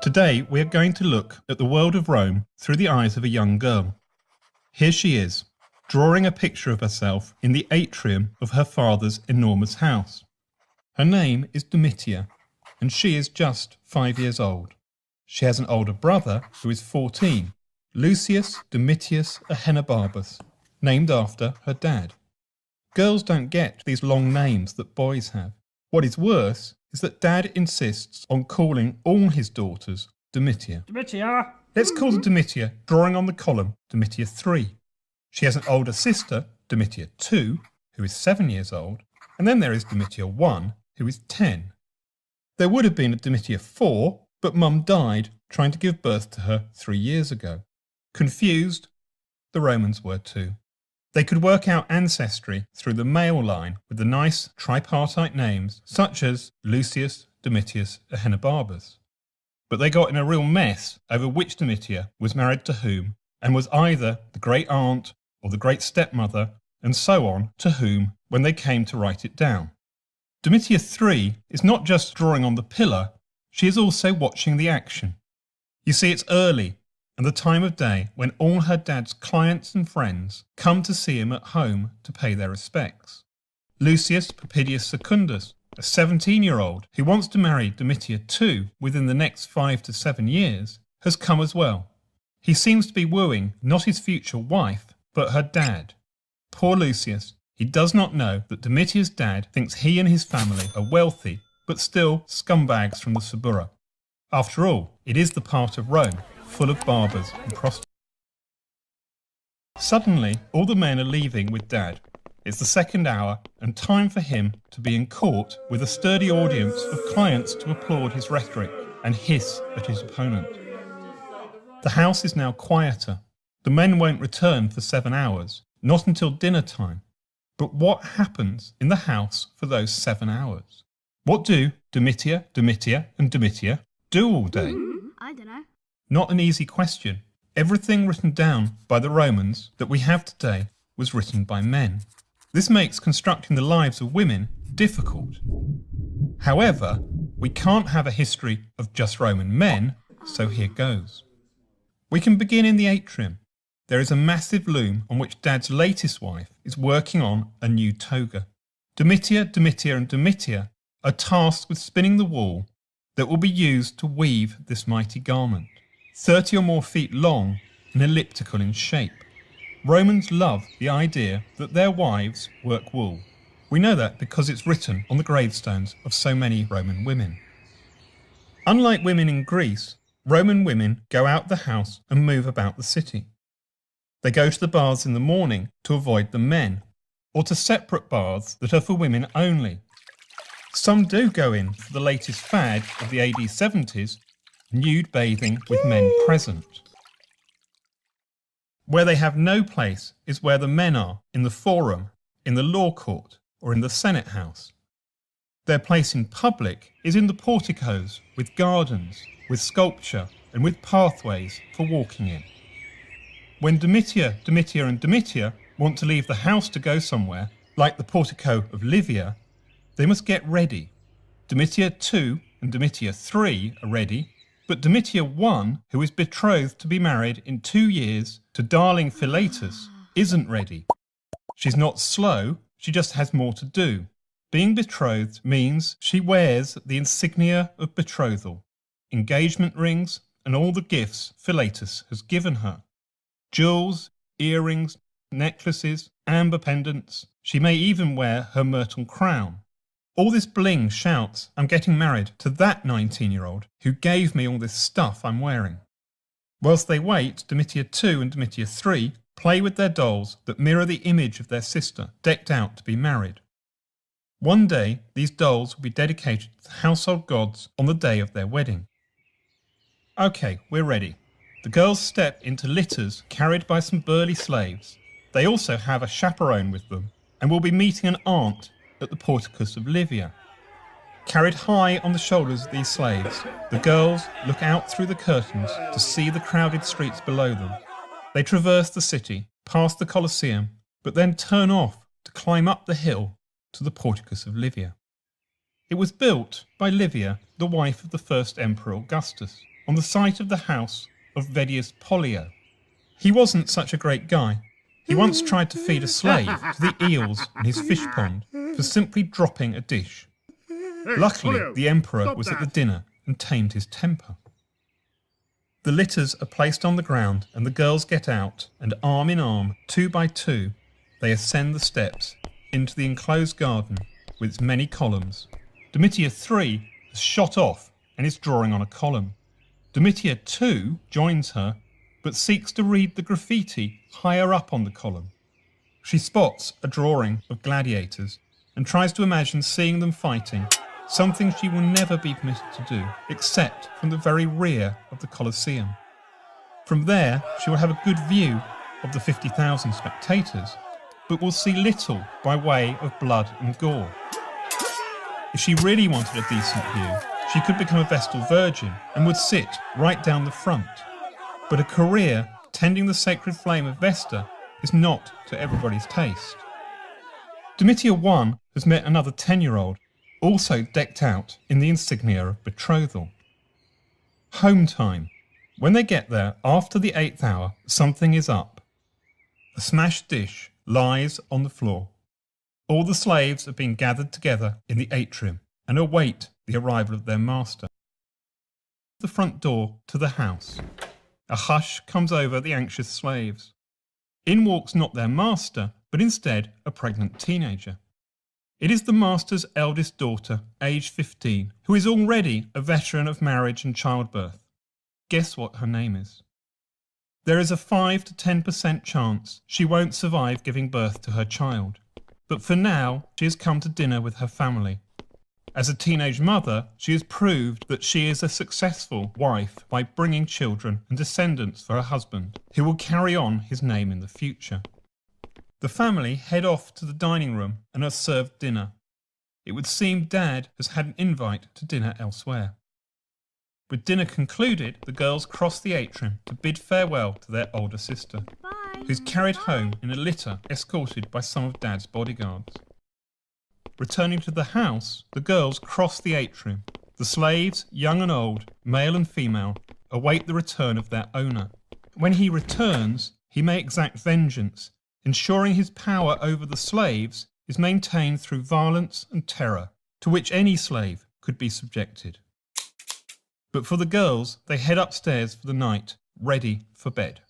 Today we are going to look at the world of Rome through the eyes of a young girl. Here she is, drawing a picture of herself in the atrium of her father's enormous house. Her name is Domitia, and she is just 5 years old. She has an older brother who is 14, Lucius Domitius Ahenobarbus, named after her dad. Girls don't get these long names that boys have. What is worse is that Dad insists on calling all his daughters Domitia. Domitia! Let's call the Domitia, drawing on the column, Domitia 3. She has an older sister, Domitia 2, who is 7 years old, and then there is Domitia 1, who is 10. There would have been a Domitia 4, but Mum died trying to give birth to her 3 years ago. Confused? The Romans were too. They could work out ancestry through the male line with the nice tripartite names such as Lucius Domitius Ahenobarbus. But they got in a real mess over which Domitia was married to whom and was either the great aunt or the great stepmother and so on to whom when they came to write it down. Domitia 3 is not just drawing on the pillar, she is also watching the action. You see, it's early and the time of day when all her dad's clients and friends come to see him at home to pay their respects. Lucius Papidius Secundus, a 17-year-old who wants to marry Domitia 2 within the next 5 to 7 years, has come as well. He seems to be wooing not his future wife, but her dad. Poor Lucius, he does not know that Domitia's dad thinks he and his family are wealthy, but still scumbags from the Suburra. After all, it is the part of Rome full of barbers and prostitutes. Suddenly, all the men are leaving with Dad. It's the second hour and time for him to be in court with a sturdy audience of clients to applaud his rhetoric and hiss at his opponent. The house is now quieter. The men won't return for 7 hours, not until dinner time. But what happens in the house for those 7 hours? What do Domitia, and Domitia do all day? I don't know. Not an easy question. Everything written down by the Romans that we have today was written by men. This makes constructing the lives of women difficult. However, we can't have a history of just Roman men, so here goes. We can begin in the atrium. There is a massive loom on which Dad's latest wife is working on a new toga. Domitia, and Domitia are tasked with spinning the wool that will be used to weave this mighty garment. 30 or more feet long and elliptical in shape. Romans love the idea that their wives work wool. We know that because it's written on the gravestones of so many Roman women. Unlike women in Greece, Roman women go out the house and move about the city. They go to the baths in the morning to avoid the men, or to separate baths that are for women only. Some do go in for the latest fad of the AD 70s, nude bathing with men present. Where they have no place is where the men are, in the forum, in the law court, or in the Senate house. Their place in public is in the porticos, with gardens, with sculpture, and with pathways for walking in. When Domitia, and Domitia want to leave the house to go somewhere, like the portico of Livia, they must get ready. Domitia 2 and Domitia 3 are ready, but Domitia 1, who is betrothed to be married in 2 years to darling Philetus, isn't ready. She's not slow, she just has more to do. Being betrothed means she wears the insignia of betrothal, engagement rings and all the gifts Philetus has given her. Jewels, earrings, necklaces, amber pendants. She may even wear her myrtle crown. All this bling shouts, I'm getting married to that 19-year-old who gave me all this stuff I'm wearing. Whilst they wait, Domitia 2 and Domitia 3 play with their dolls that mirror the image of their sister, decked out to be married. One day, these dolls will be dedicated to the household gods on the day of their wedding. Okay, we're ready. The girls step into litters carried by some burly slaves. They also have a chaperone with them and will be meeting an aunt at the porticus of Livia. Carried high on the shoulders of these slaves, the girls look out through the curtains to see the crowded streets below them. They traverse the city, past the Colosseum, but then turn off to climb up the hill to the Porticus of Livia. It was built by Livia, the wife of the first Emperor Augustus, on the site of the house of Vedius Pollio. He wasn't such a great guy. He once tried to feed a slave to the eels in his fish pond for simply dropping a dish. Luckily, the emperor was at the dinner and tamed his temper. The litters are placed on the ground and the girls get out, and arm in arm, 2 by 2, they ascend the steps into the enclosed garden with its many columns. Domitia 3 has shot off and is drawing on a column. Domitia 2 joins her, but seeks to read the graffiti higher up on the column. She spots a drawing of gladiators and tries to imagine seeing them fighting, something she will never be permitted to do, except from the very rear of the Colosseum. From there, she will have a good view of the 50,000 spectators, but will see little by way of blood and gore. If she really wanted a decent view, she could become a Vestal Virgin and would sit right down the front. But a career tending the sacred flame of Vesta is not to everybody's taste. Domitia 1 has met another 10-year-old, also decked out in the insignia of betrothal. Home time. When they get there, after the 8th hour, something is up. A smashed dish lies on the floor. All the slaves have been gathered together in the atrium and await the arrival of their master. The front door to the house. A hush comes over the anxious slaves. In walks not their master, but instead a pregnant teenager. It is the master's eldest daughter, aged 15, who is already a veteran of marriage and childbirth. Guess what her name is? There is a 5 to 10% chance she won't survive giving birth to her child. But for now, she has come to dinner with her family. As a teenage mother, she has proved that she is a successful wife by bringing children and descendants for her husband, who will carry on his name in the future. The family head off to the dining room and are served dinner. It would seem Dad has had an invite to dinner elsewhere. With dinner concluded, the girls cross the atrium to bid farewell to their older sister, who's carried home in a litter escorted by some of Dad's bodyguards. Returning to the house, the girls cross the atrium. The slaves, young and old, male and female, await the return of their owner. When he returns, he may exact vengeance, ensuring his power over the slaves is maintained through violence and terror, to which any slave could be subjected. But for the girls, they head upstairs for the night, ready for bed.